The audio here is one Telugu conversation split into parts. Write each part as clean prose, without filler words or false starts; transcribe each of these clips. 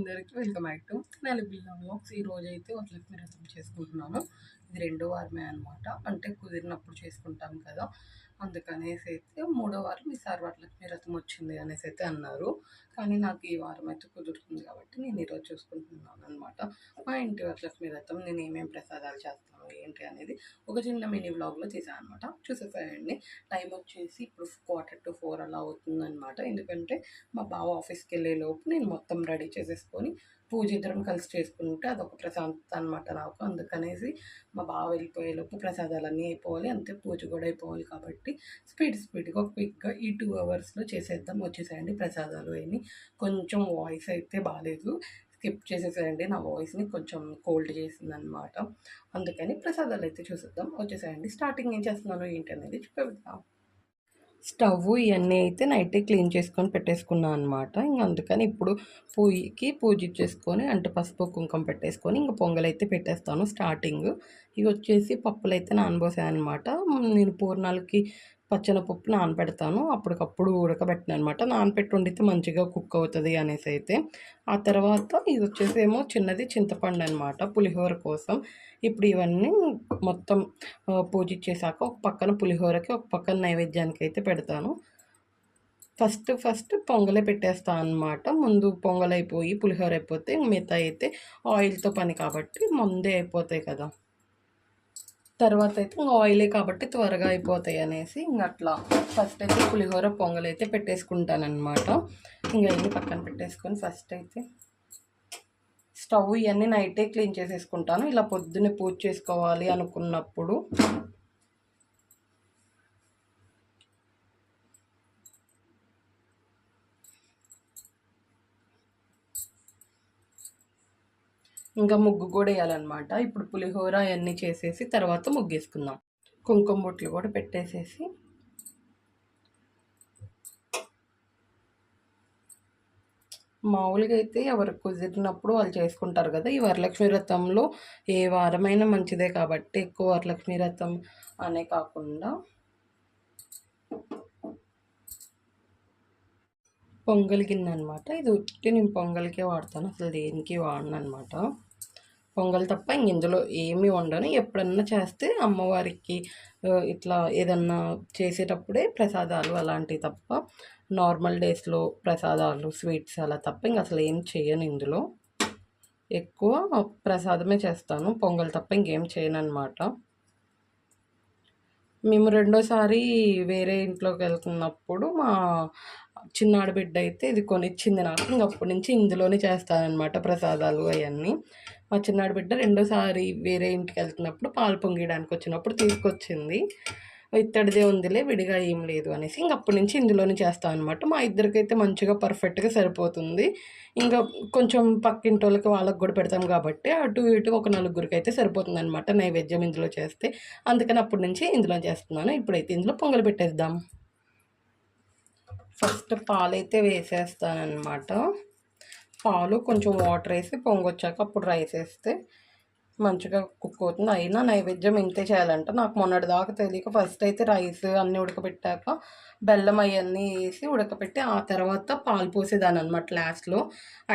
అందరికీ వెల్కమ్ బ్యాక్ టు నెలబిల్ల వ్లాగ్స్. ఈరోజైతే వరలక్ష్మి వ్రతం చేసుకుంటున్నాను. ఇది రెండో వారమే అనమాట. అంటే కుదిరినప్పుడు చేసుకుంటాం కదా, అందుకనేసి అయితే మూడో వారం ఈసారి వరలక్ష్మి వ్రతం వచ్చింది అనేసి అయితే అన్నారు. కానీ నాకు ఈ వారం అయితే కుదురుతుంది కాబట్టి నేను ఈరోజు చూసుకుంటున్నాను అనమాట. మా ఇంటి వరలక్ష్మి వ్రతం నేను ఏమేమి ప్రసాదాలు చేస్తాను ఏంటి అనేది ఒక చిన్న మినీ వ్లాగ్లో చేశాను అనమాట. చూసేసాయండి. టైం వచ్చేసి ఇప్పుడు 3:45 అలా అవుతుందన్నమాట. ఎందుకంటే మా బావ ఆఫీస్కి వెళ్ళే లోపు నేను మొత్తం రెడీ చేసేసుకొని పూజ ఇద్దరం కలిసి చేసుకుంటే అదొక ప్రశాంతత అనమాట నాకు. అందుకనేసి మా బావ వెళ్ళిపోయేలోపు ప్రసాదాలన్నీ అయిపోవాలి, అంతే పూజ కూడా అయిపోవాలి కాబట్టి స్పీడ్గా క్విక్గా ఈ 2 అవర్స్లో చేసేద్దాం. వచ్చేసేయండి ప్రసాదాలు అయ్యి. కొంచెం వాయిస్ అయితే బాగాలేదు, స్కిప్ చేసేసేయండి. నా వాయిస్ని కొంచెం కోల్డ్ చేసిందనమాట. అందుకని ప్రసాదాలు అయితే చూసేద్దాం. వచ్చేసేయండి. స్టార్టింగ్ ఏం చేస్తున్నాను ఏంటి అనేది చూపిద్దాం. స్టవ్ ఇవన్నీ అయితే నైటే క్లీన్ చేసుకొని పెట్టేసుకున్నాను అనమాట. ఇంక అందుకని ఇప్పుడు పొయ్యికి పూజించేసుకొని అంటే పసుపు కుంకుమ పెట్టేసుకొని ఇంక పొంగలైతే పెట్టేస్తాను స్టార్టింగ్. ఇవి వచ్చేసి పప్పులు అయితే నానబోసాను అనమాట. నేను పూర్ణాలకి పచ్చనపప్పు నానబెడతాను, అప్పటికప్పుడు ఉడకబెట్టిన అనమాట. నానబెట్టి వండితే మంచిగా కుక్ అవుతుంది అనేసి అయితే. ఆ తర్వాత ఇది వచ్చేసేమో చిన్నది చింతపండు అనమాట పులిహోర కోసం. ఇప్పుడు ఇవన్నీ మొత్తం పూజ చేశాక ఒక పక్కన పులిహోరకి ఒక పక్కన నైవేద్యానికి అయితే పెడతాను. ఫస్ట్ పొంగలే పెట్టేస్తాను అనమాట. ముందు పొంగల్ అయిపోయి పులిహోర అయిపోతే మిగతా అయితే ఆయిల్తో పని కాబట్టి ముందే అయిపోతాయి కదా. తర్వాత అయితే ఇంకా ఆయిలే కాబట్టి త్వరగా అయిపోతాయి అనేసి ఇంక అట్లా ఫస్ట్ అయితే పులిహోర పొంగల్ అయితే పెట్టేసుకుంటాను అనమాట. ఇంకా ఇవన్నీ పక్కన పెట్టేసుకొని ఫస్ట్ అయితే స్టవ్ ఇవన్నీ నైటే క్లీన్ చేసేసుకుంటాను. ఇలా పొద్దున్నే పూజ చేసుకోవాలి అనుకున్నప్పుడు ఇంకా ముగ్గు కూడా వేయాలన్నమాట. ఇప్పుడు పులిహోర అవన్నీ చేసేసి తర్వాత ముగ్గేసుకుందాం. కుంకుమ బొట్లు కూడా పెట్టేసేసి మామూలుగా అయితే ఎవరికి కుదిరినప్పుడు వాళ్ళు చేసుకుంటారు కదా. ఈ వరలక్ష్మి వ్రతంలో ఏ వారమైనా మంచిదే కాబట్టి ఎక్కువ వరలక్ష్మి వ్రతం అనే కాకుండా పొంగల్ గిన్నె అనమాట. ఇది ఉట్టి నేను పొంగల్కే వాడతాను, అసలు దేనికి వాడను అనమాట. పొంగల్ తప్ప ఇందులో ఏమి వండను. ఎప్పుడన్నా చేస్తే అమ్మవారికి ఇట్లా ఏదన్నా చేసేటప్పుడే ప్రసాదాలు అలాంటివి తప్ప నార్మల్ డేస్లో ప్రసాదాలు స్వీట్స్ అలా తప్ప ఇంక అసలు ఏం చేయను. ఇందులో ఎక్కువ ప్రసాదమే చేస్తాను, పొంగల్ తప్ప ఇంకేం చేయను అనమాట. మేము రెండోసారి వేరే ఇంట్లోకి వెళ్తున్నప్పుడు మా చిన్నాడు బిడ్డ అయితే ఇది కొనిచ్చింది నాకు. ఇంకప్పటి నుంచి ఇందులోనే చేస్తానన్నమాట ప్రసాదాలు అవన్నీ. మా చిన్నాడు బిడ్డ రెండోసారి వేరే ఇంటికి వెళ్తున్నప్పుడు పాలు పొంగియడానికి వచ్చినప్పుడు తీసుకొచ్చింది. ఇత్తడిదే ఉందిలే విడిగా ఏం లేదు అనేసి ఇంకప్పటి నుంచి ఇందులోనే చేస్తాను అనమాట. మా ఇద్దరికైతే మంచిగా పర్ఫెక్ట్గా సరిపోతుంది. ఇంకా కొంచెం పక్కింటి వాళ్ళకి వాళ్ళకి కూడా పెడతాం కాబట్టి అటు ఇటు ఒక 4గురికి అయితే సరిపోతుంది అనమాట నైవేద్యం ఇందులో చేస్తే. అందుకని అప్పటి నుంచి ఇందులో చేస్తున్నాను. ఇప్పుడైతే ఇందులో పొంగల్ పెట్టేద్దాం. ఫస్ట్ పాలైతే వేసేస్తానమాట. పాలు కొంచెం వాటర్ వేసి పొంగొచ్చాక అప్పుడు రైస్ వేస్తే మంచిగా కుక్ అవుతుంది. అయినా నైవేద్యం ఇంతే చేయాలంట. నాకు మొన్నటి దాకా తెలియక ఫస్ట్ అయితే రైస్ అన్నీ ఉడకబెట్టాక బెల్లం అవన్నీ వేసి ఉడకబెట్టి ఆ తర్వాత పాలు పోసేదాన్ని అనమాట లాస్ట్లో.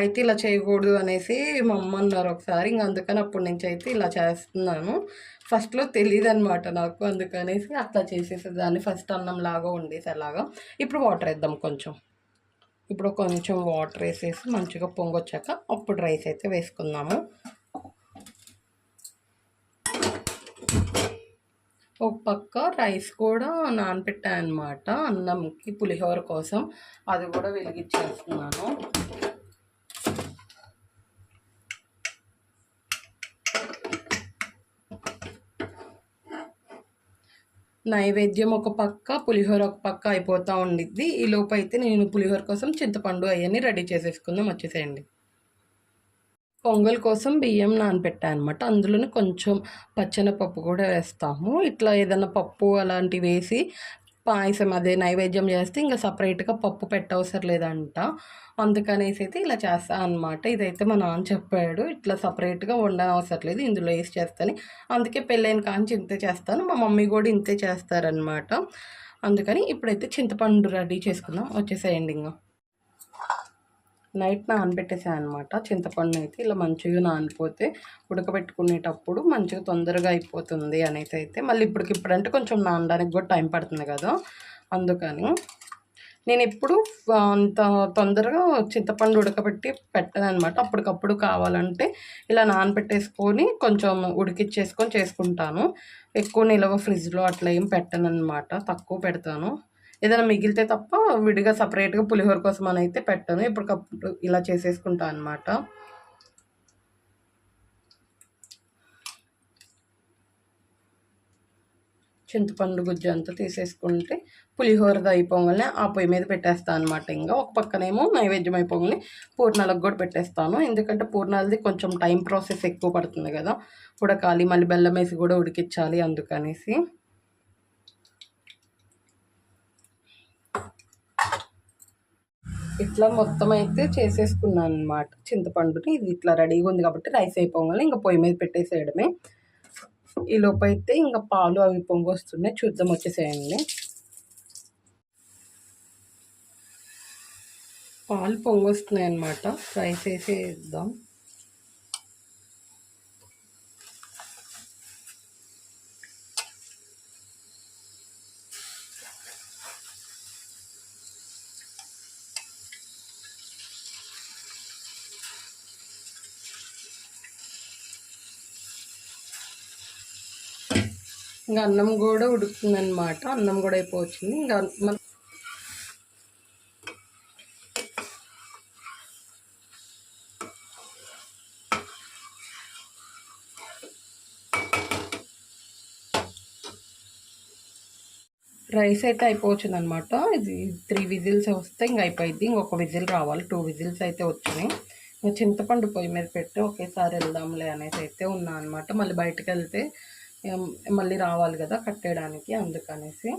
అయితే ఇలా చేయకూడదు అనేసి మా అమ్మ అన్నారు ఒకసారి. ఇంక అందుకని అప్పటి నుంచి అయితే ఇలా చేస్తున్నాను. ఫస్ట్లో తెలియదు అనమాట నాకు, అందుకనేసి అట్లా చేసేసేదాన్ని. ఫస్ట్ అన్నం లాగా వండేసేలాగా. ఇప్పుడు వాటర్ వేద్దాం కొంచెం. ఇప్పుడు కొంచెం వాటర్ వేసేసి మంచిగా పొంగొచ్చాక అప్పుడు రైస్ అయితే వేసుకుందాము. ఒక పక్క రైస్ కూడా నానబెట్టాను అనమాట అన్నంకి పులిహోర కోసం. అది కూడా వెలిగించేస్తున్నాను. నైవేద్యం ఒక పక్క పులిహోర ఒక పక్క అయిపోతూ ఉండిద్ది. ఈ లోపు అయితే నేను పులిహోర కోసం చింతపండు అవన్నీ రెడీ చేసేసుకుందాం. వచ్చేసేయండి. పొంగల్ కోసం బియ్యం నానబెట్టాను అనమాట. అందులోనే కొంచెం పచ్చెనపప్పు కూడా వేస్తాము. ఇట్లా ఏదైనా పప్పు అలాంటివి వేసి పాయసం అదే నైవేద్యం చేస్తే ఇంకా సపరేట్గా పప్పు పెట్టవసరం లేదంట. అందుకనేసి అయితే ఇలా చేస్తాను అనమాట. ఇదైతే మా నాన్న చెప్పాడు, ఇట్లా సపరేట్గా వండనవసరం లేదు, ఇందులో వేసి చేస్తాను. అందుకే పెళ్ళైన కాంచి ఇంతే చేస్తాను. మా మమ్మీ కూడా ఇంతే చేస్తారనమాట. అందుకని ఇప్పుడైతే చింతపండు రెడీ చేసుకుందాం. వచ్చేసేయండి. ఇంకా నైట్ నానబెట్టేసాను అనమాట. చింతపండు అయితే ఇలా మంచిగా నానిపోతే ఉడకబెట్టుకునేటప్పుడు మంచిగా తొందరగా అయిపోతుంది అనేసి అయితే, మళ్ళీ ఇప్పటికిప్పుడంటే కొంచెం నానడానికి కూడా టైం పడుతుంది కదా, అందుకని నేను ఎప్పుడు అంత తొందరగా చింతపండు ఉడకబెట్టి పెట్టననమాట. అప్పటికప్పుడు కావాలంటే ఇలా నానబెట్టేసుకొని కొంచెం ఉడికిచ్చేసుకొని చేసుకుంటాను. ఎక్కువ నిలవ ఫ్రిడ్జ్లో అట్లా ఏం పెట్టననమాట, తక్కువ పెడతాను. ఏదైనా మిగిలితే తప్ప విడిగా సపరేట్గా పులిహోర కోసం అని అయితే పెట్టను. ఇప్పటికప్పుడు ఇలా చేసేసుకుంటాను అనమాట. చింతపండు గుజ్జు అంతా తీసేసుకుంటే పులిహోరది అయిపోగానే ఆ పొయ్యి మీద పెట్టేస్తాను అనమాట. ఇంకా ఒక పక్కనేమో నైవేద్యం అయిపోగానే పూర్ణాలకు కూడా పెట్టేస్తాను. ఎందుకంటే పూర్ణాలది కొంచెం టైం ప్రాసెస్ ఎక్కువ పడుతుంది కదా, ఉడకాలి, మళ్ళీ బెల్లం వేసి కూడా ఉడికించాలి, అందుకనేసి. ఇట్లా మొత్తం అయితే చేసేసుకున్నాను అనమాట చింతపండుని. ఇది ఇట్లా రెడీగా ఉంది కాబట్టి రైస్ అయిపోగానే ఇంకా పొయ్యి మీద పెట్టేసేయడమే. ఈ లోపు అయితే ఇంకా పాలు అవి పొంగి వస్తున్నాయి, చూద్దాం, వచ్చేసేయండి. పాలు పొంగి వస్తున్నాయి అన్నమాట, రైస్ వేసేద్దాం. ఇంకా అన్నం కూడా ఉడుకుతుంది అనమాట, అన్నం కూడా అయిపోవచ్చింది. ఇంకా రైస్ అయితే అయిపోవచ్చింది అనమాట. ఇది 3 విజిల్స్ వస్తే ఇంక అయిపోయింది. ఇంకొక విజిల్ రావాలి, 2 విజిల్స్ అయితే వచ్చినాయి. ఇంకా చింతపండు పొయ్యి మీద పెట్టి ఒకేసారి వెళ్దాంలే అనేసి అయితే ఉన్నా అనమాట. మళ్ళీ బయటకు వెళ్తే మళ్ళీ రావాలి కదా కట్టేయడానికి, అందుకనేసి.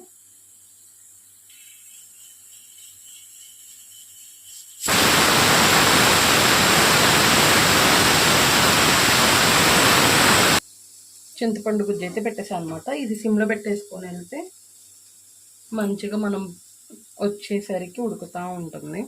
చింతపండు గుజ్జు అయితే పెట్టేసాను అనమాట. ఇది సిమ్లో పెట్టేసుకొని వెళ్తే మంచిగా మనం వచ్చేసరికి ఉడుకుతూ ఉంటుంది.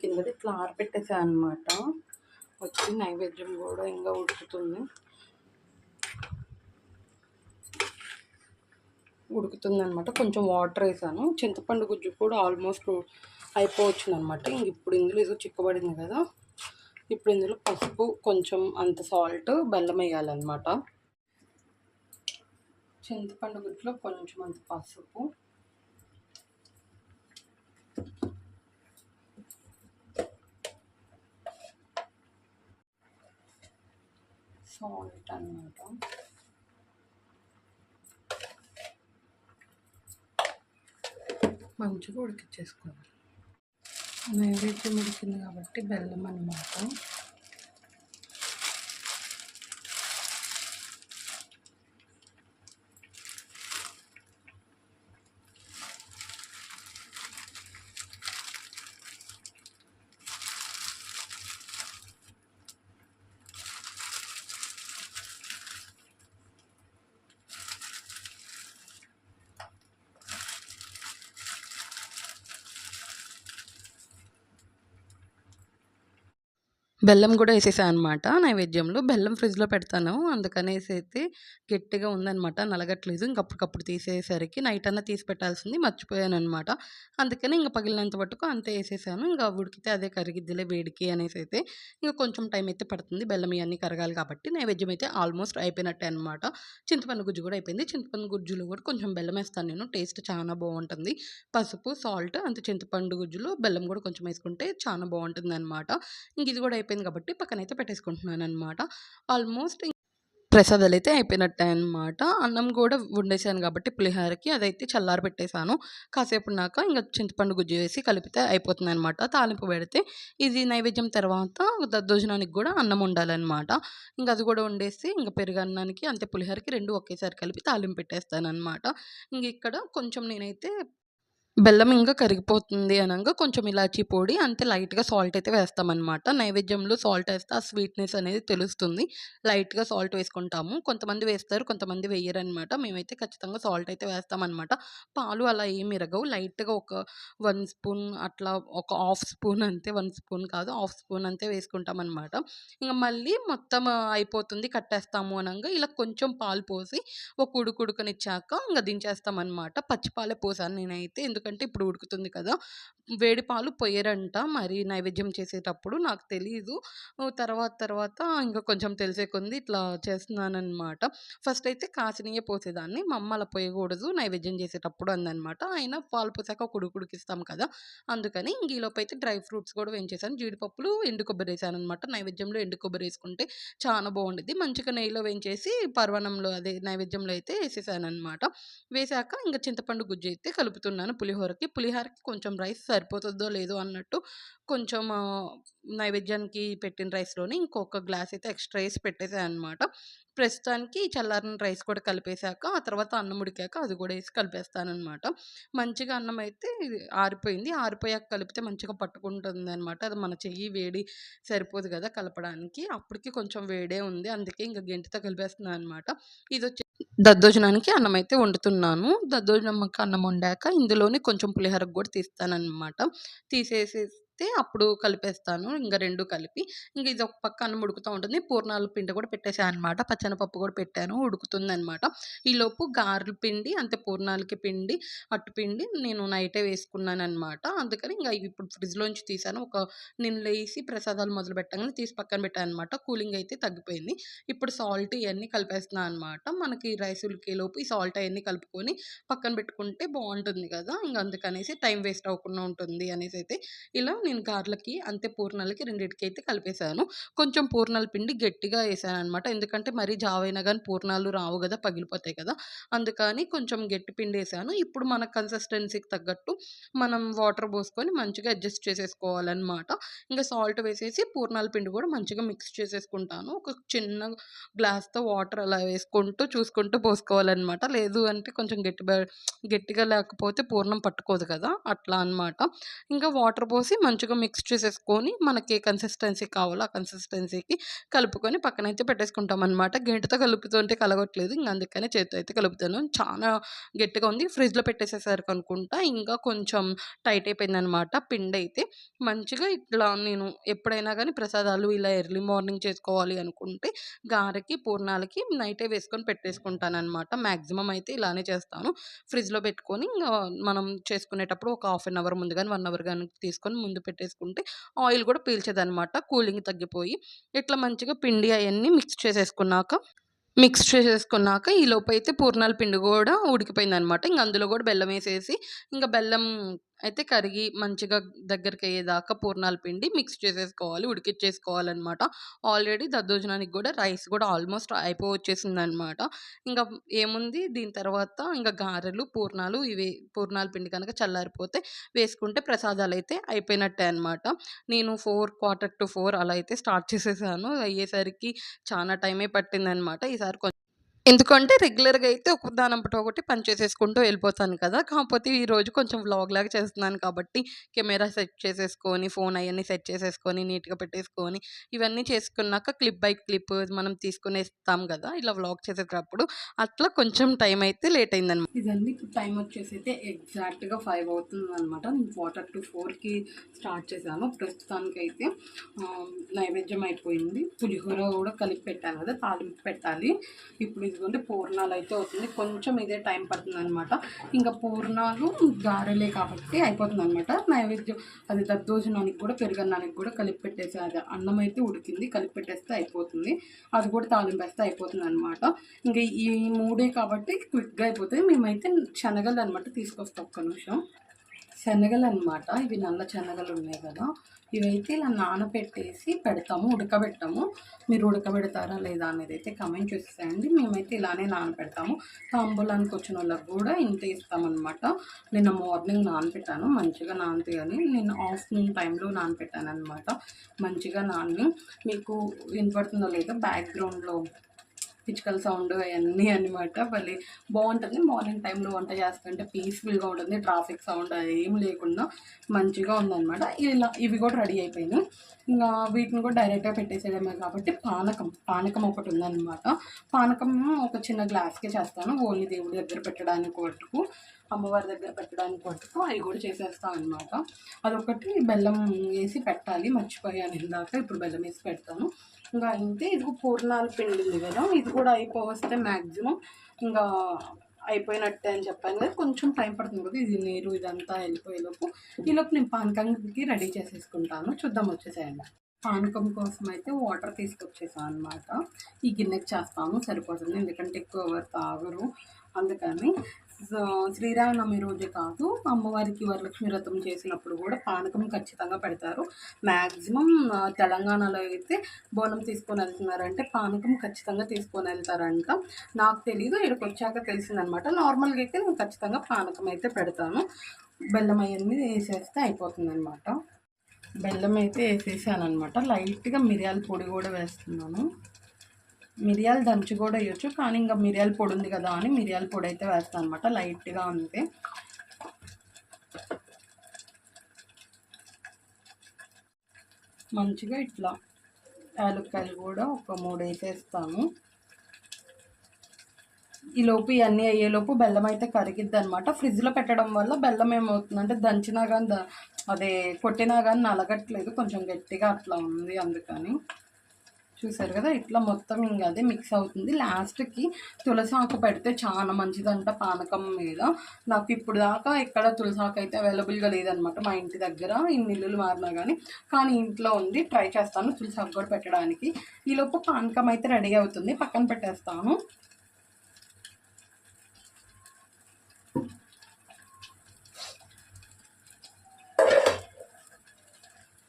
ఉడికింది కదా, ఇట్లా ఆరబెట్టేసాను అనమాట. వచ్చి నైవేద్యం కూడా ఇంకా ఉడుకుతుంది అనమాట. కొంచెం వాటర్ వేసాను. చింతపండు గుజ్జు కూడా ఆల్మోస్ట్ అయిపోవచ్చు అనమాట. ఇంక ఇప్పుడు ఇందులో ఏదో చిక్కబడింది కదా, ఇప్పుడు ఇందులో పసుపు, కొంచెం అంత సాల్ట్, బెల్లం వేయాలన్నమాట. చింతపండు గుజ్జులో కొంచెం అంత పసుపు, సాల్ట్ అన్నమాట. మంచిగా ఉడికిచ్చేసుకోవాలి. నైవేద్యం ఉడికింది కాబట్టి బెల్లం అన్నమాట. బెల్లం కూడా వేసేసాను అనమాట నైవేద్యంలో. బెల్లం ఫ్రిడ్జ్‌లో పెడతాను. అందుకనేసి అయితే గట్టిగా ఉందనమాట. నలగట్లేదు. ఇంక అప్పటికప్పుడు తీసేసరికి నైట్ అన్నా తీసి పెట్టాల్సింది మర్చిపోయాననమాట. అందుకని ఇంక పగిలినంత మట్టుకు అంతే ఏసేసాను. ఇంక ఉడికితే అదే కరిగిద్దిలే వేడికి అనేసి అయితే ఇంక కొంచెం టైం అయితే పడుతుంది. బెల్లం ఇయన్నీ కరగాలి కాబట్టి. నైవేద్యం అయితే ఆల్మోస్ట్ అయిపోయినట్టే అనమాట. చింతపండు గుజ్జు కూడా అయిపోయింది. చింతపండు గుజ్జులో కూడా కొంచెం బెల్లం వేస్తాను నేను. టేస్ట్ చాలా బాగుంటుంది. పసుపు, సాల్ట్, అంత చింతపండు గుజ్జులో బెల్లం కూడా కొంచెం వేసుకుంటే చాలా బాగుంటుందనమాట. ఇంక ఇది కూడా అయిపోయింది కాబట్టి పక్కనైతే పెట్టేసుకుంటున్నాను అనమాట. ఆల్మోస్ట్ ప్రసాదాలు అయితే అయిపోయినట్టే అనమాట. అన్నం కూడా వండేసాను కాబట్టి పులిహోరకి అదైతే చల్లారి పెట్టేశాను. కాసేపు ఉన్నాక ఇంక చింతపండు గుజ్జు వేసి కలిపితే అయిపోతుందనమాట. తాలింపు పెడితే ఇది నైవేద్యం తర్వాత దద్దోజనానికి కూడా అన్నం వండాలనమాట. ఇంక అది కూడా వండేసి ఇంక పెరుగన్నానికి అంతే పులిహోరకి 2 ఒకేసారి కలిపి తాలింపు పెట్టేస్తాననమాట. ఇంక ఇక్కడ కొంచెం నేనైతే బెల్లం ఇంకా కరిగిపోతుంది అనంగా కొంచెం ఇలాచీ పొడి అంతే లైట్‌గా సాల్ట్ అయితే వేస్తామనమాట. నైవేద్యంలో సాల్ట్ ఏస్తే ఆ స్వీట్‌నెస్ అనేది తెలుస్తుంది. లైట్‌గా సాల్ట్ వేసుకుంటాము. కొంతమంది వేస్తారు, కొంతమంది వేయరనమాట. మేమైతే ఖచ్చితంగా సాల్ట్ అయితే వేస్తామనమాట. పాలు అలా ఏమి ఇరగవు. లైట్‌గా ఒక 1 స్పూన్ అట్లా ఒక హాఫ్ స్పూన్ అంతే, 1 స్పూన్ కాదు హాఫ్ స్పూన్ అంతే వేసుకుంటామనమాట. ఇంక మళ్ళీ మొత్తం అయిపోతుంది కట్టేస్తాము అనంగా ఇలా కొంచెం పాలు పోసి ఒక ఉడుకుడకనిచ్చాక ఇంక దించేస్తామనమాట. పచ్చి పాలే పోసాను నేనైతే. ఎందుకంటే ఇప్పుడు ఉడుకుతుంది కదా, వేడి పాలు పొయ్యరంట మరి నైవేద్యం చేసేటప్పుడు. నాకు తెలీదు. తర్వాత తర్వాత ఇంకా కొంచెం తెలిసే కొంది ఇట్లా చేస్తున్నాననమాట. ఫస్ట్ అయితే కాసినయే పోసేదాన్ని. మా అమ్మ అలా పోయకూడదు నైవేద్యం చేసేటప్పుడు అందనమాట. అయినా పాలు పోసాక ఒక ఉడుకిస్తాం కదా, అందుకని ఇంక ఈలోపైతే డ్రై ఫ్రూట్స్ కూడా వేయించేసాను. జీడిపప్పులు, ఎండు కొబ్బరి వేసాననమాట. నైవేద్యంలో ఎండు కొబ్బరి వేసుకుంటే చాలా బాగుండిద్ది. మంచిగా నెయ్యిలో వేయించేసి పరమాన్నంలో అదే నైవేద్యంలో అయితే వేసేసాననమాట. వేశాక ఇంక చింతపండు గుజ్జు అయితే కలుపుతున్నాను పులిహోరకి. పులిహోరకి కొంచెం రైస్ సరిపోతుందో లేదో అన్నట్టు కొంచెం నైవేద్యానికి పెట్టిన రైస్‌లోనే ఇంకొక గ్లాస్ అయితే ఎక్స్‌ట్రా ఏసి పెట్టేసాననమాట. ప్రస్తుతానికి చల్లారిన రైస్ కూడా కలిపేశాక, ఆ తర్వాత అన్నం ఉడికాక అది కూడా ఏసి కలిపేస్తాననమాట. మంచిగా అన్నం అయితే ఆరిపోయింది. ఆరిపోయాక కలిపితే మంచిగా పట్టుకుంటుందనమాట. అది మన చెయ్యి వేడి సరిపోదు కదా కలపడానికి. అప్పటికి కొంచెం వేడే ఉంది. అందుకే ఇంక గెంటితో కలిపేస్తున్నాననమాట. ఇదొచ్చి దద్దోజనానికి అన్నమైతే వండుతున్నాను. దద్దోజనంకి అన్నం వండాక ఇందులోనే కొంచెం పులిహోరకు కూడా తీస్తాననమాట. తీసేసేస్తే అప్పుడు కలిపేస్తాను. ఇంక 2 కలిపి. ఇంక ఇది ఒక పక్క అన్నం ఉడుకుతా ఉంటుంది. పూర్ణాల పిండి కూడా పెట్టేసా అనమాట. పచ్చెనపప్పు కూడా పెట్టాను. ఉడుకుతుందనమాట. ఈలోపు గారెల పిండి అంతే పూర్ణాలకి పిండి, అట్టుపిండి నేను నైటే వేసుకున్నాననమాట. అందుకని ఇంక ఇవి ఇప్పుడు ఫ్రిడ్జ్‌లోంచి తీశాను. నేను లేసి ప్రసాదాలు మొదలు పెట్టంగానే తీసి పక్కన పెట్టాననమాట. కూలింగ్ అయితే తగ్గిపోయింది. ఇప్పుడు సాల్ట్ ఇయన్నీ కలిపేస్తున్నా అనమాట. మనకి రైస్ ఉడికేలోపు ఈ సాల్ట్ అయన్నీ కలుపుకొని పక్కన పెట్టుకుంటే బావుంటుంది గదా, ఇంక అందుకనేసి టైం వేస్ట్ అవ్వకుండా ఉంటుంది అనేసైతే ఇలా నేను గారెలకి అంతే పూర్ణాలకి రెండిటికైతే కలిపేసాను. కొంచెం పూర్ణాల పిండి గట్టిగా ఏసాననమాట. ఎందుకంటే మరీ జావయినా గానీ పూర్ణాలు రావు గదా, పగిలిపోతాయి కదా, అందుకని కొంచెం గట్టి పిండేసాను. ఇప్పుడు మన కన్సిస్టెన్సీకి తగ్గట్టు మనం వాటర్ పోసుకొని మంచిగా అడ్జస్ట్ చేసేసుకోవాలనమాట. ఇంక సాల్ట్ వేసేసి పూర్ణాల పిండి గూడా మంచిగా మిక్స్ చేసేసుకుంటాను. ఒక చిన్న గ్లాస్‌తో వాటర్ అలా వేసుకుంటూ, చూసుకుంటూ పోసుకోవాలనమాట. లేదు అంటే కొంచెం గట్టిగా లేకపోతే పూర్ణం పట్టుకోదు కదా, అట్లా అనమాట. ఇంకా వాటర్ పోసి మంచిగా మంచిగా మిక్స్ చేసేసుకొని మనకి ఏ కన్సిస్టెన్సీ కావాలో ఆ కన్సిస్టెన్సీకి కలుపుకొని పక్కనైతే పెట్టేసుకుంటామనమాట. గరిటెతో కలుపుతుంటే కలగట్లేదు. ఇంక అందుకనే చేత్తో అయితే కలుపుతాను. చాలా గట్టిగా ఉంది. ఫ్రిడ్జ్‌లో పెట్టేసేసరికనుకుంటా ఇంకా కొంచెం టైట్ అయిపోయిందనమాట పిండయితే. మంచిగా ఇట్లా నేను ఎప్పుడైనా గానీ ప్రసాదాలు ఇలా ఎర్లీ మార్నింగ్ చేసుకోవాలి అనుకుంటే గారెకి, పూర్ణాలకి నైటే వేసుకొని పెట్టేసుకుంటాననమాట. మాక్సిమం అయితే ఇలానే చేస్తాను. ఫ్రిడ్జ్‌లో పెట్టుకొని మనం చేసుకునేటప్పుడు ఒక హాఫ్ అన్ అవర్ ముందు గాని, 1 అవర్ గాని తీసుకొని ముందు పెట్టేసుకుంటే ఆయిల్ గూడా పీల్చదనమాట. కూలింగ్ తగ్గిపోయి ఇట్లా మంచిగా పిండి అయన్నీ మిక్స్ చేసేసుకున్నాక ఈలోపైతే పూర్ణాల పిండి గూడా ఉడికిపోయిందనమాట. ఇంక అందులో గూడా బెల్లమేసేసి, ఇంక బెల్లం అయితే కరిగి మంచిగా దగ్గరికయ్యేదాకా పూర్ణాల పిండి మిక్స్ చేసేసుకోవాలి. ఉడికిచ్చేసుకోవాలనమాట. ఆల్రెడీ దద్దోజనానికి గూడా రైస్ గూడా ఆల్మోస్ట్ అయిపోవచ్చేసిందనమాట. ఇంక ఏముంది దీని తర్వాత ఇంక గారెలు, పూర్ణాలు ఇవి పూర్ణాల పిండి కనుక చల్లారిపోతే వేసుకుంటే ప్రసాదాలైతే అయిపోయినట్టే అనమాట. నేను 4:15 అలా అయితే స్టార్ట్ చేసేసాను. అయ్యేసరికి చాలా టైమే పట్టిందనమాట. ఈసారి ఎందుకంటే రెగ్యులర్‌గా అయితే ఒకదానంతట ఒకటి పని చేసేసుకుంటూ వెళ్ళిపోతాను కదా! కాకపోతే ఈరోజు కొంచెం వ్లాగ్‌లాగా చేస్తున్నాను కాబట్టి కెమెరా సెట్ చేసేసుకొని, ఫోన్ అయన్నీ సెట్ చేసేసుకొని, నీట్‌గా పెట్టేసుకొని, ఇవన్నీ చేసుకున్నాక క్లిప్ బై క్లిప్ మనం తీసుకునేస్తాం గదా! ఇలా వ్లాగ్ చేసేటప్పుడు అట్లా కొంచెం టైం అయితే లేట్ అయిందనమాట. ఇదండి ఇప్పుడు టైం వచ్చేసైతే ఎగ్జాక్ట్‌గా 5 అవుతుందనమాట. నేను 4:45కి స్టార్ట్ చేశాను. ప్రస్తుతానికైతే నైవేద్యం అయిపోయింది. పులిహోర కూడా కలిపి పెట్టాను కదా! తాలింపు పెట్టాలి. ఇప్పుడు ఇదిగోండి పూర్ణాలు అయితే అవుతుంది. కొంచెం ఇదే టైం పడుతుందనమాట. ఇంకా పూర్ణాలు గారెలే కాబట్టి అయిపోతుందనమాట. నైవేద్యం అది దద్దోజనానికి కూడా పెరుగన్నానికి కూడా కలిపి పెట్టేసి అది అన్నం అయితే ఉడికింది. కలిపి పెట్టేస్తే అయిపోతుంది. అది కూడా తాలింపు వేస్తే అయిపోతుందనమాట. ఇంకా ఈ 3 కాబట్టి క్విక్‌గా అయిపోతాయి. మేమైతే శనగలు అనమాట తీసుకొస్తాం. ఒక్క నిమిషం. శనగలనమాట. ఇవి నల్ల శనగలు ఉన్నాయి కదా! ఇవైతే ఇలా నానబెట్టేసి పెడతాము, ఉడకబెట్టము. మీరు ఉడకబెడతారా లేదా అనేది అయితే కామెంట్ చేసేసేయండి. మేమైతే ఇలానే నానబెడతాము. తాంబూలానికి వచ్చినోళ్ళకి కూడా ఇంతే ఇస్తామనమాట. నిన్న మార్నింగ్ నానబెట్టాను. మంచిగా నానుతాయని నేను ఆఫ్టర్నూన్ టైంలో నానబెట్టాననమాట. మంచిగా నాని మీకు వినపడుతుందో లేదో బ్యాక్‌గ్రౌండ్‌లో పిచ్చుకల సౌండ్ అవన్నీ అనమాట. భలే బాగుంటుంది. మార్నింగ్ టైంలో వంట చేస్తుంటే పీస్ఫుల్గా ఉంటుంది. ట్రాఫిక్ సౌండ్ ఏం లేకుండా మంచిగా ఉందన్నమాట. ఇవి కూడా రెడీ అయిపోయినాయి. ఇంకా వీటిని కూడా డైరెక్ట్గా పెట్టేసేయడమే కాబట్టి పానకం ఒకటి ఉందన్నమాట. పానకం ఒక చిన్న గ్లాస్కే చేస్తాను. ఓన్లీ దేవుడి దగ్గర పెట్టడానికి మటుకు, అమ్మవారి దగ్గర పెట్టడానికి మటుకు అవి కూడా చేసేస్తాను అనమాట. అదొకటి బెల్లం వేసి పెట్టాలి. మర్చిపోయాను ఇందాక. ఇప్పుడు బెల్లం వేసి పెడతాను. ఇంకా అంతే. ఇది పూర్ణాల పిండి ఉంది కదా! ఇది కూడా అయిపోవస్తే మ్యాక్సిమం ఇంకా అయిపోయినట్టే అని చెప్పాను కదా! కొంచెం టైం పడుతుంది కదా! ఇది నీరు ఇదంతా వెళ్ళిపోయేలోపు ఈలోపు నేను పానకంకి రెడీ చేసేసుకుంటాను. చూద్దాం వచ్చేసేయండి. పానకం కోసం అయితే వాటర్ తీసుకొచ్చేసాను అనమాట. ఈ గిన్నెకి చేస్తాను సరిపోతుంది. ఎందుకంటే ఎక్కువ ఎవరు తాగరు అందుకని. శ్రీరామనవమి రోజే కాదు, అమ్మవారికి వరలక్ష్మి వ్రతం చేసినప్పుడు కూడా పానకం ఖచ్చితంగా పెడతారు. మ్యాక్సిమం తెలంగాణలో అయితే బోనం తీసుకొని వెళ్తున్నారంటే పానకం ఖచ్చితంగా తీసుకొని వెళ్తారంట. నాకు తెలీదు, ఇక్కడికి వచ్చాక తెలిసిందనమాట. నార్మల్గా అయితే నేను ఖచ్చితంగా పానకం అయితే పెడతాను. బెల్లం అవన్నీ వేసేస్తే అయిపోతుందన్నమాట. బెల్లం అయితే వేసేసాను అనమాట. లైట్గా మిరియాల పొడి కూడా వేస్తున్నాను. మిరియాలు దంచి కూడా వేయచ్చు, కానీ ఇంకా మిరియాల పొడి ఉంది కదా అని మిరియాల పొడి అయితే వేస్తాను అనమాట. లైట్గా అంతే. మంచిగా ఇట్లా యాలక్కాయలు కూడా ఒక 3 వేసేస్తాను. ఈలోపు ఇవన్నీ అయ్యేలోపు బెల్లం అయితే కరిగిద్ది అనమాట. ఫ్రిడ్జ్లో పెట్టడం వల్ల బెల్లం ఏమవుతుందంటే దంచినా కానీ అదే కొట్టినా కానీ నలగట్లేదు, కొంచెం గట్టిగా అట్లా ఉంది. అందుకని చూసారు కదా, ఇట్లా మొత్తం ఇంకా అదే మిక్స్ అవుతుంది. లాస్ట్కి తులసాకు పెడితే చాలా మంచిదంట పానకం మీద. నాకు ఇప్పుడు దాకా ఇక్కడ తులసాకు అయితే అవైలబుల్గా లేదనమాట మా ఇంటి దగ్గర. ఇన్ని ఇల్లులు మారినా కానీ ఇంట్లో ఉంది. ట్రై చేస్తాను తులసాకు కూడా పెట్టడానికి. ఈలోపు పానకం అయితే రెడీ అవుతుంది, పక్కన పెట్టేస్తాను.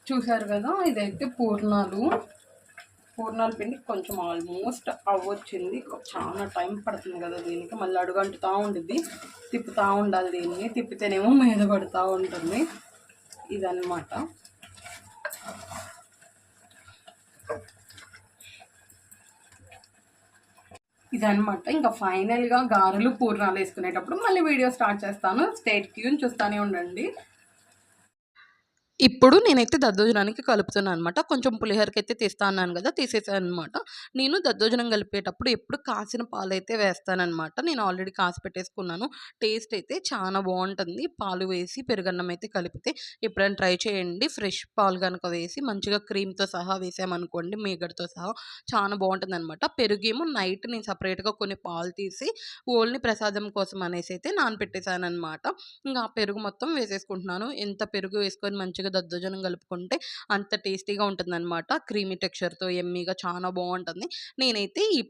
చూసారు కదా, ఇదైతే పూర్ణాల పిండి కొంచెం ఆల్మోస్ట్ అవ్వచ్చింది. చాలా టైం పడుతుంది కదా దీనికి. మళ్ళీ అడుగంటుతూ ఉంటుంది, తిప్పుతూ ఉండాలి. దీన్ని తిప్పితేనేమో మీద పడుతూ ఉంటుంది. ఇదన్నమాట. ఇదనమాట. ఇంకా ఫైనల్గా గారెలు పూర్ణాలు వేసుకునేటప్పుడు మళ్ళీ వీడియో స్టార్ట్ చేస్తాను. స్టే ట్యూన్, చూస్తూనే ఉండండి. ఇప్పుడు నేనైతే దద్దోజనానికి కలుపుతున్నాననమాట. కొంచెం పులిహోరకైతే తీస్తా అన్నాను గదా! తీసేసాననమాట. నేను దద్దోజనం కలిపేటప్పుడు ఎప్పుడు కాసిన పాలైతే వేస్తాననమాట. నేను ఆల్రెడీ కాసి పెట్టేసుకున్నాను. టేస్ట్ అయితే చానా బావుంటుంది. పాలు వేసి పెరుగన్నం అయితే కలిపితే ఎప్పుడైనా ట్రై చేయండి. ఫ్రెష్ పాలు గనక వేసి మంచిగా క్రీమ్‌తో సహా వేసామనుకోండి మీగడతో సహా చానా బావుంటుందనమాట. పెరుగేమో నైట్ నేను సెపరేట్‌గా కొన్ని పాలు తీసి ఓన్లీ ప్రసాదం కోసం అనేసైతే నానపెట్టేసాననమాట. ఇంగ ఆ పెరుగు మొత్తం వేసేసుకుంటున్నాను. ఎంత పెరుగు వేసుకొని మంచిగా దద్దోజనం కలుపుకుంటే అంత టేస్టీగా ఉంటుందనమాట. క్రీమీ టెక్స్చర్‌తో యమ్మీగా చానా బావుంటుంది. నేనైతే ఈ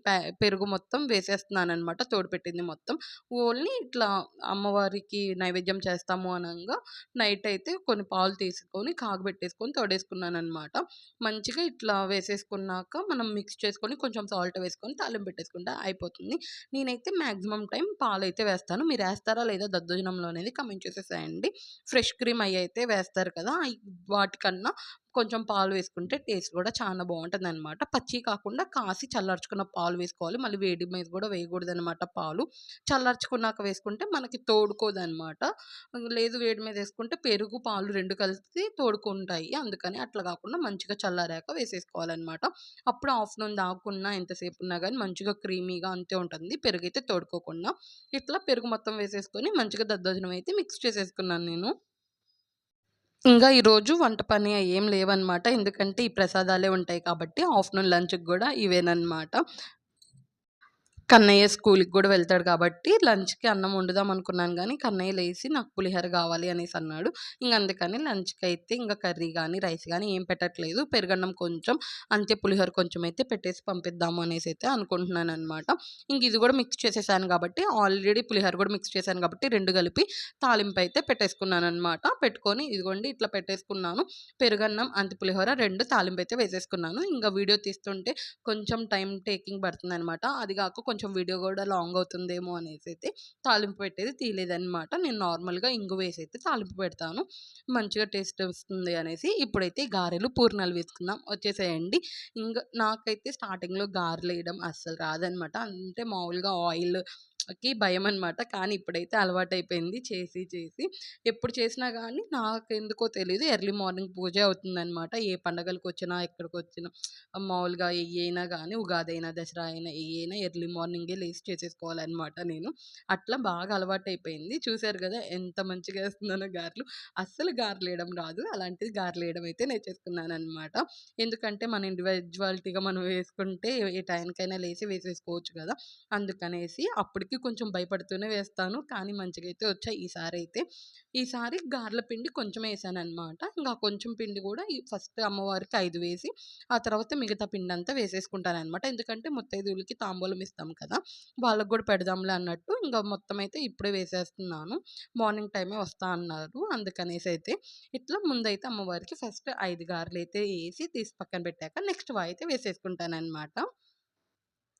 పెరుగు మొత్తం వేసేస్తున్నాననమాట. తోడుపెట్టింది మొత్తం. ఓన్లీ ఇట్లా అమ్మవారికి నైవేద్యం చేస్తాము అనంగా నైట్ అయితే కొన్ని పాలు తీసుకొని కాగబెట్టేసుకొని తోడేసుకున్నాననమాట. మంచిగా ఇట్లా వేసేసుకున్నాక మనం మిక్స్ చేసుకొని కొంచెం సాల్ట్ వేసుకొని తాలింపు పెట్టేసుకుంటే అయిపోతుంది. నేనైతే మాక్సిమం టైం పాలైతే వేస్తాను. మీరేస్తారా లేదా దద్దోజనంలో అనేది కామెంట్ చేసేసేయండి. ఫ్రెష్ క్రీమ్ అయ్యయితే వేస్తారు కదా! వాటికన్నా కొంచెం పాలు వేసుకుంటే టేస్ట్ గూడా చాలా బావుంటుందనమాట. పచ్చియి కాకుండా కాసి చల్లార్చుకున్న పాలు వేసుకోవాలి. మళ్ళీ వేడి మీద గూడా వేయకూడదనమాట పాలు. చల్లార్చుకున్నాక వేసుకుంటే మనకి తోడుకోదనమాట. లేదు వేడి మీద ఏసుకుంటే పెరుగు, పాలు 2 కలిసి తోడుకుంటాయి. అందుకని అట్లా గాకుండా మంచిగా చల్లారాక వేసేసుకోవాలనమాట. అప్పుడు ఆఫ్టర్‌నూన్ దాకున్నా ఎంతసేపున్నా గానీ మంచిగా క్రీమీగా అంతే ఉంటుంది. పెరుగైతే తోడుకోకుండా. ఇట్లా పెరుగు మొత్తం వేసేసుకొని మంచిగా దద్దోజనం అయితే మిక్స్ చేసేసుకున్నాను నేను. ఇంగా ఈరోజు వంట పని ఏం లేవనమాట. ఎందుకంటే ఈ ప్రసాదాలే ఉంటాయి కాబట్టి ఆఫ్టర్‌నూన్ లంచ్‌కి గూడా ఇవేననమాట. కన్నయ్య స్కూలుకి గూడా వెళ్తాడు కాబట్టి, లంచ్‌కి అన్నం వండుదాం అనుకున్నాను గానీ, కన్నయ్య లేసి నాకు పులిహోర గావాలి అనేసన్నాడు. అందుకని లంచ్‌కైతే ఇంక కర్రీ గానీ, రైస్ గానీ ఏం పెట్టట్లేదు. పెరుగన్నం కొంచెం, అంతే పులిహోర కొంచెం అయితే పెట్టేసి పంపిద్దాము అనేసైతే అనుకుంటున్నాననమాట. ఇది గూడా మిక్స్ చేసేసాను గాబట్టి, ఆల్రెడీ పులిహోర గూడా మిక్స్ చేశాను గాబట్టి, 2 కలిపి తాలింపయితే పెట్టేసుకున్నాననమాట. పెట్టుకొని ఇదిగోండి ఇట్లా పెట్టేసుకున్నాను. పెరుగన్నం, అంతి పులిహోర 2 తాలింపయితే వేసేసుకున్నాను. వీడియో తీస్తుంటే కొంచెం టైమ్ టేకింగ్ పడుతుందనమాట. అది గాక కొంచెం వీడియో గూడా లాంగ్ అవుతుందేమో అనేసైతే తాలింపు పెట్టేది తీయలేదనమాట. నేను నార్మల్‌గా ఇంగువేసైతే తాలింపు పెడతాను. మంచిగా టేస్ట్ వస్తుంది అనేసి. ఇప్పుడైతే గారెలు, పూర్ణాలు వేసుకుందాం. వచ్చేసేయండి. నాకైతే స్టార్టింగ్‌లో గారెలేయడం అస్సలు రాదనమాట. అంటే మామూలుగా ఆయిల్‌కి భయమనమాట. కానీ ఇప్పుడైతే అలవాటయిపోయింది చేసి చేసి. ఎప్పుడు చేసినా గానీ నాకెందుకో తెలీదు ఎర్లీ మార్నింగ్ పూజే అవుతుందనమాట. ఏ పండగలకొచ్చినా, ఎక్కడికొచ్చినా మామూలుగా ఎయ్యైనా గానీ ఉగాదైనా, దసరా అయినా ఎయ్యైనా ఎర్లీ మార్నింగే లేసి చేసేసుకోవాలనమాట నేను. అట్లా బాగా అలవాటయిపోయింది. చూసారు గదా! ఎంత మంచిగా ఏస్తున్నానో గారెలు. అస్సలు గారెలేయడం రాదు. అలాంటిది గారెలేయడం అయితే నేర్చేసుకున్నాననమాట. ఎందుకంటే మన ఇండివిడ్యువాలిటీగా మనం వేసుకుంటే ఏ టైంకైనా లేసి వేసేసుకోవచ్చు గదా! అందుకనేసి అప్పటికి కొంచెం భయపడుతూనే వేస్తాను. కానీ మంచిగా అయితే వచ్చాయి ఈసారైతే. ఈసారి గారెల పిండి కొంచెమే ఏసాననమాట. ఇంగా కొంచెం పిండి గూడా ఫస్ట్ అమ్మవారికి 5 వేసి ఆ తర్వాత మిగతా పిండంతా వేసేసుకుంటాననమాట. ఎందుకంటే ముత్తైదువులకి తాంబూలం ఇస్తాం కదా! వాళ్ళకి గూడా పెడదాంలే అన్నట్టు మొత్తం అయితే ఇప్పుడే వేసేస్తున్నాను. మార్నింగ్ టైమే వస్తా అన్నారు. అందుకనేసైతే ఇట్లా ముందైతే అమ్మవారికి ఫస్ట్ 5 గారెలైతే ఏసి తీసి పక్కన పెట్టాక నెక్స్ట్ అయితే వేసేసుకుంటాననమాట.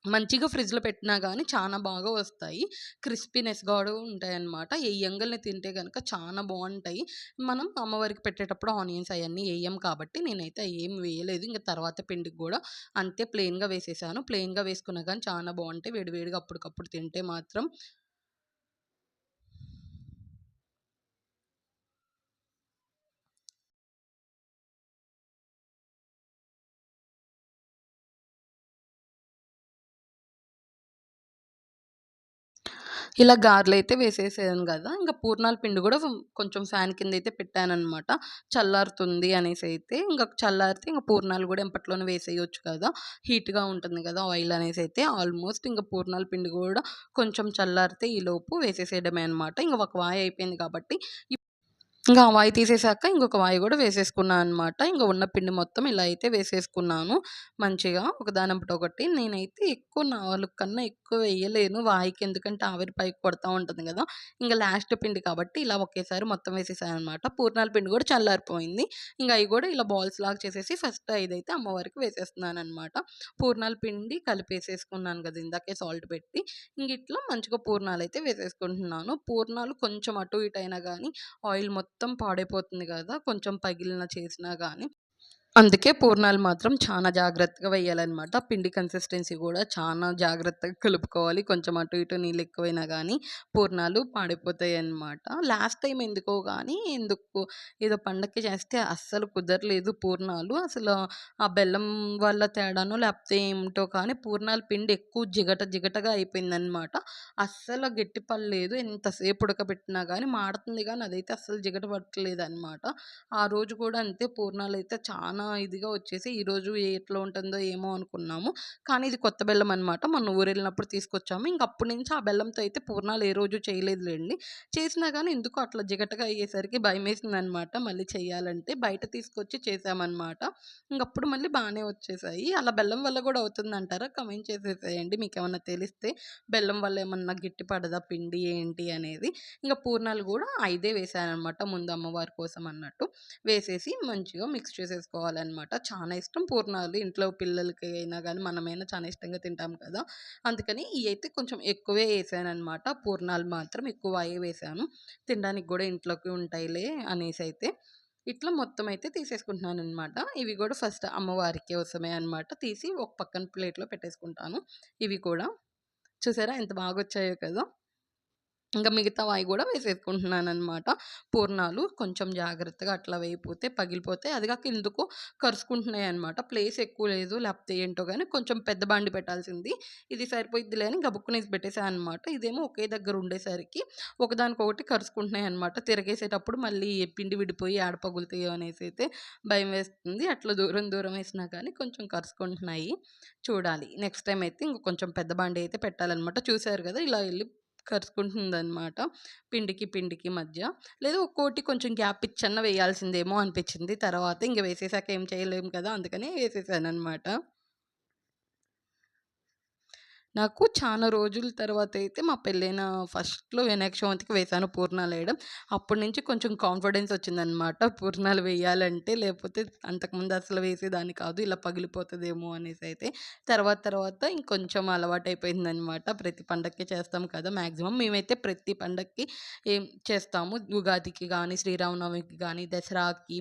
మంచిగా ఫ్రిడ్జ్‌లో పెట్టినా గానీ చానా బాగా వస్తాయి. క్రిస్పీనెస్ గూడా ఉంటాయన్నమాట. ఎయ్యంగాల్నే తింటే గనక చానా బావుంటాయి. మనం అమ్మవారికి పెట్టేటప్పుడు ఆనియన్స్ అయన్నీ ఎయ్యం కాబట్టి నేనైతే అయ్యేం వేయలేదు. తర్వాత పిండికి గూడా అంతే ప్లెయిన్‌గా వేసేసాను. ప్లెయిన్‌గా వేసుకున్నా గానీ చానా బావుంటాయి. వేడి వేడిగా అప్పటికప్పుడు తింటే మాత్రం. ఇలా గారెలైతే వేసేసాను గదా! పూర్ణాల పిండి గూడా కొంచెం ఫ్యాన్ కిందయితే పెట్టాననమాట. చల్లారుతుంది అనేసైతే చల్లారితే పూర్ణాలు గూడా ఎంపట్లోనే వేసేయొచ్చు కదా! హీట్‌గా ఉంటుంది గదా! ఆయిల్ అనేసైతే ఆల్మోస్ట్ పూర్ణాల పిండి గూడా కొంచెం చల్లారితే ఈలోపు వేసేసేయడమే అనమాట. ఒక వాయి అయిపోయింది కాబట్టి ఆ వాయి తీసేసాక ఇంకొక వాయి గూడా వేసేసుకున్నా అనమాట. ఉన్న పిండి మొత్తం ఇలా అయితే వేసేసుకున్నాను. మంచిగా ఒకదానెంబట ఒకటి. నేనైతే ఎక్కువ 4 కన్నా ఎక్కువ వేయలేను వాయికి. ఎందుకంటే ఆవిరి పైకి కొడతా ఉంటుంది గదా! లాస్ట్ పిండి కాబట్టి ఇలా ఒకేసారి మొత్తం వేసేసాననమాట. పూర్ణాల పిండి గూడా చల్లారిపోయింది. అయి గూడా ఇలా బాల్స్ లాగా చేసేసి ఫస్ట్ 5 అయితే అమ్మవారికి వేసేస్తున్నాననమాట. పూర్ణాల పిండి కలిపేసేసుకున్నాను గదా! ఇందాకే సాల్ట్ పెట్టి. ఇట్లా మంచిగా పూర్ణాలైతే వేసేసుకుంటున్నాను. పూర్ణాలు కొంచెం అటు ఇటు అయినా గానీ ఆయిల్ మొత్తం పాడైపోతుంది గదా! కొంచెం పగిలిన చేసినా గానీ. అందుకే పూర్ణాలు మాత్రం చానా జాగ్రత్తగా వేయాలనమాట. పిండి కన్సిస్టెన్సీ గూడా చానా జాగ్రత్తగా కలుపుకోవాలి. కొంచెం అటు ఇటు నీళ్ళెక్కువైనా గానీ పూర్ణాలు పాడైపోతాయనమాట. లాస్ట్ టైమ్ ఎందుకో గానీ ఏదో పండగకి చేస్తే అస్సలు కుదరలేదు పూర్ణాలు. ఆ బెల్లం వల్ల తేడానో లేపోతే ఏమిటో కానీ పూర్ణాల పిండి ఎక్కువ జిగటగా అయిపోయిందనమాట. అస్సలు గట్టి పడలేదు. ఎంతసేపు ఉడకబెట్టినా గానీ మాడుతుంది గానీ అదైతే అస్సలు జిగట పట్టలేదనమాట. ఆ రోజు కూడా అంతే పూర్ణాలయితే చానా ఇదిగా వచ్చేసి, ఈరోజు ఎట్లా ఉంటుందో ఏమో అనుకున్నాము. కానీ ఇది కొత్త బెల్లం అనమాట. మొన్న ఊరెళ్ళినప్పుడు తీసుకొచ్చాము. ఇంక అప్పటి నుంచి ఆ బెల్లంతో అయితే పూర్ణాలు ఏ రోజు చేయలేదులెండి. చేసినా గానీ ఎందుకో అట్లా జిగటగా అయ్యేసరికి భయమేసిందనమాట మళ్ళీ చెయ్యాలంటే. బయట తీసుకొచ్చి చేశామనమాట. ఇంగప్పుడు మళ్ళీ బానే వచ్చేసాయి. అలా బెల్లం వల్ల గూడా అవుతుందంటారా? కామెంట్ చేసేసేయండి మీకేమన్నా తెలిస్తే. బెల్లం వల్ల ఏమన్నా గట్టి పడదా పిండి ఏంటి అనేది. ఇంక పూర్ణాలు గూడా 5 వేశాననమాట ముందు అమ్మవారి కోసం అన్నట్టు. వేసేసి మంచిగా మిక్స్ చేసేసుకోవాలనమాట. చానా ఇష్టం పూర్ణాలు. ఇంట్లో పిల్లలకి అయినా గానీ, మనమైనా చాలా ఇష్టంగా తింటాం కదా! అందుకని ఇయైతే కొంచెం ఎక్కువే ఏసాననమాట. పూర్ణాలు మాత్రం ఎక్కువయే వేశాను. తినడానికి గూడా ఇంట్లోకి ఉంటాయిలే అనేసైతే. ఇట్లా మొత్తం అయితే తీసేసుకుంటున్నాననమాట. ఇవి గూడా ఫస్ట్ అమ్మవారి కోసమే అనమాట. తీసి ఒక పక్కన ప్లేట్‌లో పెట్టేసుకుంటాను. ఇవి కూడా. చూసారా ఎంత బాగొచ్చాయో కదా! ఇంక మిగతావయి గూడా వేసేసుకుంటున్నాననమాట. పూర్ణాలు కొంచెం జాగ్రత్తగా అట్లా వేయపోతే పగిలిపోతాయి. అది గాక ఎందుకో కరుసుకుంటున్నాయనమాట. ప్లేస్ ఎక్కువ లేదు. లేపోతే ఏంటో గానీ కొంచెం పెద్ద బాండి పెట్టాల్సింది. ఇది సరిపోయిద్దిలే అని గబుక్కునేసి పెట్టేసా అనమాట. ఇదేమో ఒకే దగ్గర ఉండేసరికి ఒకదానికొకటి కరుసుకుంటున్నాయనమాట. తిరగేసేటప్పుడు మళ్ళీ పిండి విడిపోయి ఏడ పగులుతాయో అనేసైతే భయం వేస్తుంది. అట్లా దూరం దూరం వేసినా కానీ కొంచెం కరుసుకుంటున్నాయి. చూడాలి. నెక్స్ట్ టైమ్ అయితే ఇంక కొంచెం పెద్ద బాండీ అయితే పెట్టాలనమాట. చూసారు గదా! ఇలా ఎళ్లి కరుచుకుంటుందనమాట. పిండికి మధ్య. లేదా ఒక్కోటి కొంచెం గ్యాప్ ఇచ్చన్నా వేయాల్సిందేమో అనిపిచ్చింది. తర్వాత ఇంక వేసేసాక ఏం చేయలేము కదా! అందుకని వేసేసాననమాట. నాకు చానా రోజుల తర్వాతయితే మా పెళ్ళైన ఫస్ట్‌లో వినాయక చవితికి వేశాను పూర్ణాలేయడం. అప్పటి నుంచి కొంచెం కాన్ఫిడెన్స్ వచ్చిందనమాట. పూర్ణాలు వేయాలంటే, లేపోతే అంతకుముందు అసలు వేసేదాన్ని కాదు. ఇలా పగిలిపోతదేమో అనేసైతే. తర్వాత ఇంకొంచెం అలవాటయిపోయిందనమాట. ప్రతి పండక్కి చేస్తాం కదా! మాక్సిమం మేమైతే ప్రతి పండక్కి ఏం చేస్తాము. ఉగాదికి గానీ, శ్రీరామనవమికి గానీ, దసరాకి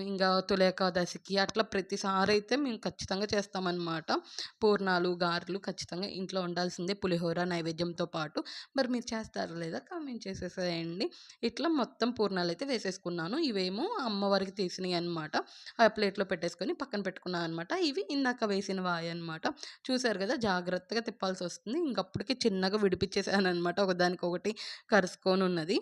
ఇంగా తొలి ఏకాదశికి అట్లా ప్రతిసారయితే మేము ఖచ్చితంగా చేస్తామనమాట. పూర్ణాలు, గారెలు ఖచ్చితంగా ఇంట్లో ఉండాల్సిందే పులిహోర నైవేద్యంతో పాటు. మరి మీరు చేస్తారా లేదా? కామెంట్ చేసేసేయండి. ఇట్లా మొత్తం పూర్ణాలైతే వేసేసుకున్నాను. ఇవేమో అమ్మవారికి తీసినయనమాట. ఆ ప్లేట్‌లో పెట్టేసుకొని పక్కన పెట్టుకున్నాననమాట. ఇవి ఇందాక వేసినవాయనమాట. చూసారు గదా! జాగ్రత్తగా తిప్పాల్సొస్తుంది. ఇంకప్పటికి చిన్నగా విడిపిచ్చేసాననమాట. ఒకదానికొకటి కరుసుకోనున్నది.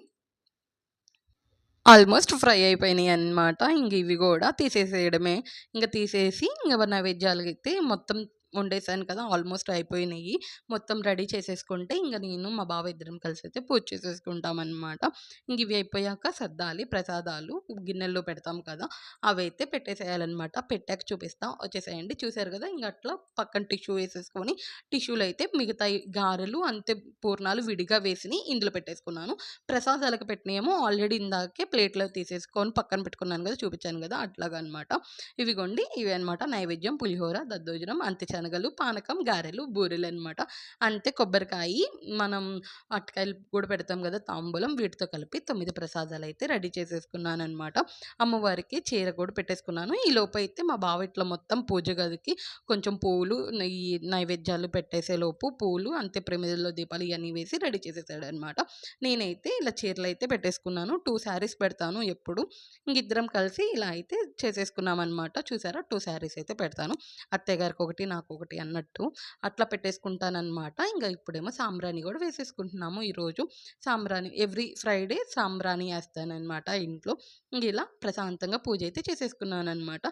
Almost fry అయిపోయినాయన్నమాట. ఇంక ఇవి గూడా తీసేసేయడమే. ఇంక తీసేసి ఇంగ నైవేద్యాలకైతే మొత్తం వండేసాను కదా! ఆల్మోస్ట్ అయిపోయినియి. మొత్తం రెడీ చేసేసుకుంటే ఇంగ నేను, మా బావ ఇద్దరం కలిసైతే పూజ చేసేసుకుంటామనమాట. ఇంక ఇవి అయిపోయాక సర్దాలి ప్రసాదాలు గిన్నెల్లో పెడతాం కదా! అవైతే పెట్టేసేయాలనమాట. పెట్టాక చూపిస్తా వచ్చేసేయండి. చూసారు గదా! ఇంగ అట్లా పక్కన టిష్యూ వేసేసుకొని టిష్యూలో అయితే మిగతాయి గారెలు అంతే పూర్ణాలు విడిగా వేసినయి ఇందులో పెట్టేసుకున్నాను. ప్రసాదాలకు పెట్టినయేమో ఆల్రెడీ ఇందాకే ప్లేట్‌లో తీసేసుకొని పక్కన పెట్టుకున్నాను గదా! చూపిచ్చాను గదా! అట్లాగనమాట. ఇవిగోండి ఇవే అనమాట నైవేద్యం పులిహోర, దద్దోజనం, అంతే శనగలు, పానకం, గారెలు, బూరెలనమాట. అంతే కొబ్బరికాయి, మనం అరటికాయలు కూడా పెడతాం గదా! తాంబూలం వీటితో కలిపి 9 ప్రసాదాలైతే రెడీ చేసేసుకున్నాననమాట. అమ్మవారికి చీర కూడా పెట్టేసుకున్నాను. ఈలోపైతే మా బావ ఇట్లా మొత్తం పూజ గదికి కొంచెం పూలు, నెయ్యి నైవేద్యాలు పెట్టేసేలోపు పూలు, అంతే ప్రమిదల్లో దీపాలు ఇయన్నీ వేసి రెడీ చేసేసాడనమాట. నేనైతే ఇలా చీరలైతే పెట్టేసుకున్నాను. 2 శారీస్ పెడతాను ఎప్పుడు. ఇంగిద్దరం కలిసి ఇలా అయితే చేసేసుకున్నామనమాట. చూసారా 2 శారీస్ అయితే పెడతాను. అత్తయ్య గారికొకటి, నాకొకటి అన్నట్టు. అట్లా పెట్టేసుకుంటాననమాట. ఇంగ ఇప్పుడేమో సాంబ్రాణి గూడా వేసేసుకుంటున్నాము ఈరోజు. సాంబ్రాణి ఎవ్రీ ఫ్రైడే సాంబ్రాణి ఏస్తాననమాట ఇంట్లో. ఇంగిలా ప్రశాంతంగా పూజైతే చేసేసుకున్నాననమాట.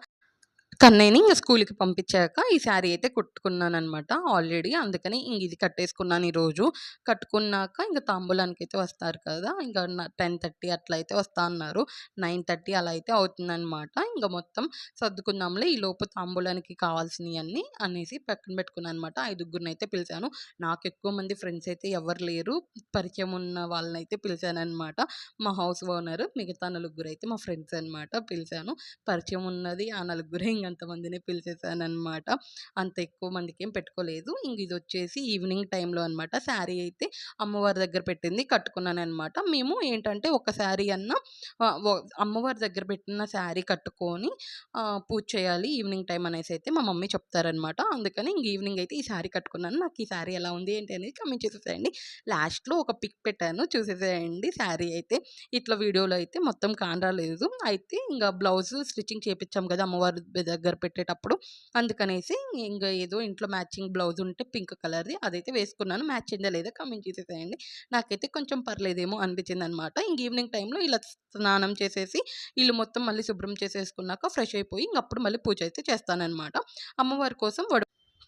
కన్నయ్యని ఇంగ స్కూలుకి పంపించాక ఈ శారీ అయితే కుట్టుకున్నాననమాట ఆల్రెడీ. అందుకని ఇది కట్టేసుకున్నాను ఈరోజు. కట్టుకున్నాక ఇంక తాంబూలానికైతే వస్తారు కదా! ఇంక 10:30 అట్లా అయితే వస్తా అన్నారు. 9:30 అలా అయితే అవుతుందనమాట. ఇంక మొత్తం సర్దుకుందాంలే ఈలోపు తాంబూలానికి కావాల్సినయన్నీ అనేసి పక్కన పెట్టుకున్నాననమాట. ఐదుగురినైతే పిలిచాను. నాకెక్కువ మంది ఫ్రెండ్స్ అయితే ఎవ్వరు లేరు. పరిచయం ఉన్న వాళ్ళనైతే పిలిచాననమాట. మా హౌస్ ఓనరు, మిగతా నలుగురైతే మా ఫ్రెండ్స్ అనమాట పిలిచాను. పరిచయం ఉన్నది ఆ నలుగురే ఇంగ పిలిచినంత మందినే పిలిచేసాననమాట. అంత ఎక్కువ మందికేం పెట్టుకోలేదు. ఇంక ఇదొచ్చేసి ఈవినింగ్ టైంలో అనమాట. శారీ అయితే అమ్మవారి దగ్గర పెట్టింది కట్టుకున్నాననమాట. మేము ఏంటంటే ఒక శారీ అన్నా ఆహ్, వ అమ్మవారి దగ్గర పెట్టిన శారీ కట్టుకొని పూజ చేయాలి ఈవినింగ్ టైమ్ అనేసైతే మా మమ్మీ చెప్తారనమాట. అందుకని ఇంక ఈవినింగ్ అయితే ఈ శారీ కట్టుకున్నాను. నాకు ఈ శారీ ఎలా ఉంది ఏంటి అనేది కామెంట్ చేసేసేయండి. లాస్ట్‌లో ఒక పిక్ పెట్టాను చూసేసేయండి. శారీ అయితే ఇట్లా వీడియోలో అయితే మొత్తం కానరాలేదు. అయితే ఇంగ బ్లౌజు స్టిచ్చింగ్ చేపిచ్చాం కదా! అమ్మవారి దగ్గర పెట్టేటప్పుడు. అందుకనేసి ఇంగ ఏదో ఇంట్లో మ్యాచింగ్ బ్లౌజ్ ఉంటే పింక్ కలర్‌ది అదైతే వేసుకున్నాను. మ్యాచ్ అయిందా లేదా కామెంట్ చేసేసేయండి. నాకైతే కొంచెం పర్లేదేమో అనిపించిందనమాట. ఇంక ఈవినింగ్ టైమ్‌లో ఇలా స్నానం చేసేసి ఇల్లు మొత్తం మళ్ళీ శుభ్రం చేసేసుకున్నాక ఫ్రెష్ అయిపోయి ఇంగప్పుడు మళ్ళీ పూజ అయితే చేస్తాననమాట. అమ్మవారి కోసం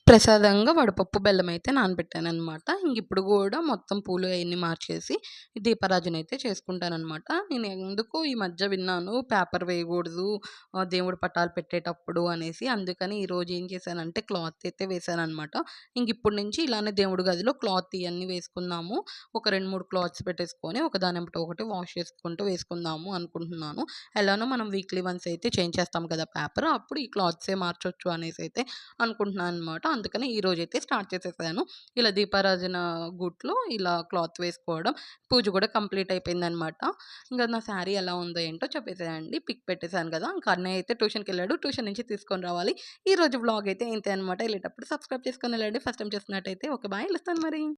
ప్రసాదంగా వడపప్పు, బెల్లమైతే నానబెట్టాననమాట. ఇంగిప్పుడు గూడా మొత్తం పూలు అయన్నీ మార్చేసి దీపారాజనైతే చేసుకుంటాననమాట. నేను ఎందుకో ఈ మధ్య విన్నాను పేపర్ వేయగూడదు దేవుడి పటాలు పెట్టేటప్పుడు అనేసి. అందుకని ఈరోజు ఏం చేశానంటే క్లాత్ అయితే వేశాననమాట. ఇంగిప్పటి నుంచి ఇలానే దేవుడి గదిలో క్లాత్ ఇయన్నీ వేసుకుందాము. ఒక 2, 3 క్లాత్స్ పెట్టేసుకొని ఒకదానెంబట ఒకటి వాష్ చేసుకుంటూ వేసుకుందాము అనుకుంటున్నాను. ఎలానో మనం వీక్లీ వన్స్ అయితే చేంజ్ చేస్తాం కదా పేపర్. అప్పుడు ఈ క్లాత్సే మార్చొచ్చు అనేసైతే అనుకుంటున్నాననమాట. అందుకని ఈరోజైతే స్టార్ట్ చేసేసాను. ఇలా దీపారాజన గూట్లో ఇలా క్లాత్ వేసుకోవడం. పూజ కూడా కంప్లీట్ అయిపోయిందనమాట. ఇంక నా శారీ ఎలా ఉందో ఏంటో చెప్పేసేయండి. పిక్ పెట్టేసాను కదా! ఇంక అన్నయ్య అయితే ట్యూషన్‌కెళ్ళాడు. ట్యూషన్ నుంచి తీసుకొని రావాలి. ఈరోజు వ్లాగ్ అయితే ఇంతే అనమాట. ఎళ్ళేటప్పుడు సబ్స్క్రైబ్ చేసుకొని ఎళ్ళండి. ఫస్ట్ టైమ్ చూస్తున్నట్టయితే ఓకే. బాయ్. ఎళ్ళొస్తాను మరి.